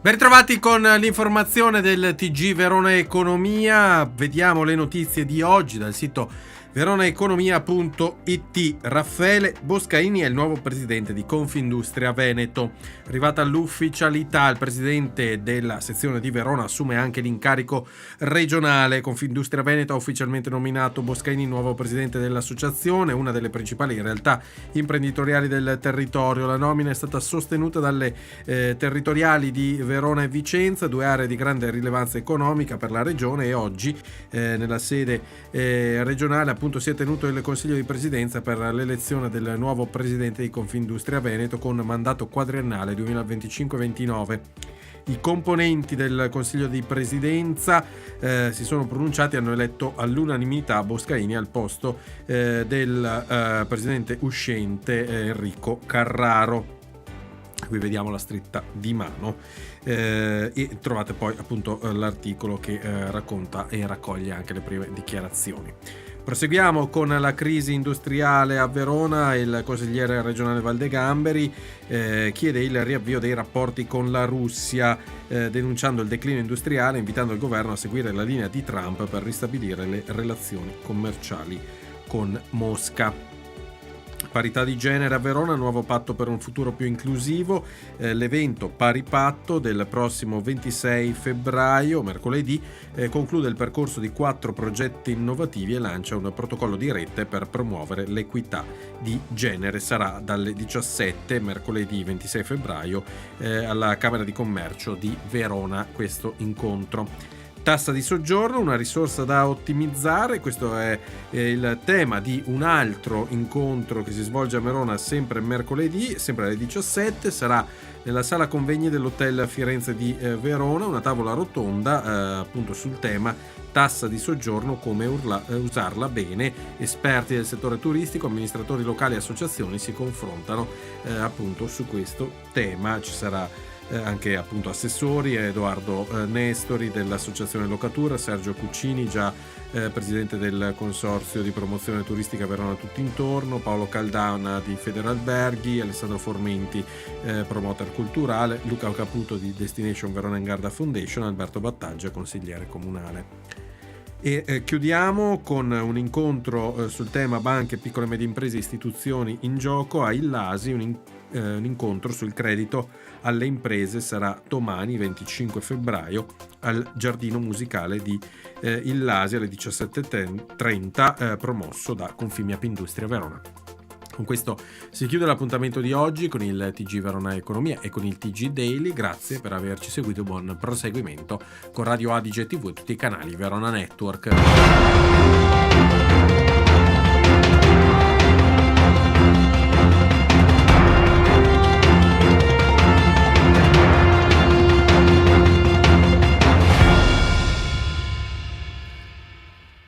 Ben trovati con l'informazione del TG Verona Economia. Vediamo le notizie di oggi dal sito veronaeconomia.it. Raffaele Boscaini è il nuovo presidente di Confindustria Veneto. Arrivata all'ufficialità, il presidente della sezione di Verona assume anche l'incarico regionale. Confindustria Veneto ha ufficialmente nominato Boscaini nuovo presidente dell'associazione, una delle principali realtà imprenditoriali del territorio. La nomina è stata sostenuta dalle territoriali di Verona e Vicenza, due aree di grande rilevanza economica per la regione, e oggi nella sede regionale appunto si è tenuto il Consiglio di Presidenza per l'elezione del nuovo presidente di Confindustria Veneto con mandato quadriennale 2025-29. I componenti del Consiglio di Presidenza si sono pronunciati e hanno eletto all'unanimità Boscaini al posto del presidente uscente Enrico Carraro. Qui vediamo la stretta di mano e trovate poi appunto l'articolo che racconta e raccoglie anche le prime dichiarazioni. Proseguiamo con la crisi industriale a Verona. Il consigliere regionale Valdegamberi chiede il riavvio dei rapporti con la Russia, denunciando il declino industriale e invitando il governo a seguire la linea di Trump per ristabilire le relazioni commerciali con Mosca. Parità di genere a Verona, nuovo patto per un futuro più inclusivo. L'evento Pari Patto del prossimo 26 febbraio, mercoledì, conclude il percorso di 4 progetti innovativi e lancia un protocollo di rete per promuovere l'equità di genere. Sarà dalle 17, mercoledì 26 febbraio, alla Camera di Commercio di Verona questo incontro. Tassa di soggiorno, una risorsa da ottimizzare. Questo è il tema di un altro incontro che si svolge a Verona sempre mercoledì, sempre alle 17. Sarà nella sala convegni dell'Hotel Firenze di Verona, una tavola rotonda appunto sul tema tassa di soggiorno, come usarla bene. Esperti del settore turistico, amministratori locali e associazioni si confrontano appunto su questo tema. Ci sarà anche appunto assessori, Edoardo Nestori dell'associazione Locatura, Sergio Cuccini, già presidente del consorzio di promozione turistica Verona Tutt'Intorno, Paolo Caldana di Federalberghi, Alessandro Formenti, promoter culturale, Luca Caputo di Destination Verona Garda Foundation, Alberto Battaglia, consigliere comunale. E chiudiamo con un incontro sul tema banche, piccole e medie imprese e istituzioni in gioco a Illasi. Un incontro sul credito alle imprese sarà domani 25 febbraio al Giardino Musicale di Illasi alle 17:30, promosso da Confimia Industria Verona. Con questo si chiude l'appuntamento di oggi con il TG Verona Economia e con il TG Daily. Grazie per averci seguito, buon proseguimento con Radio Adige TV e tutti i canali Verona Network.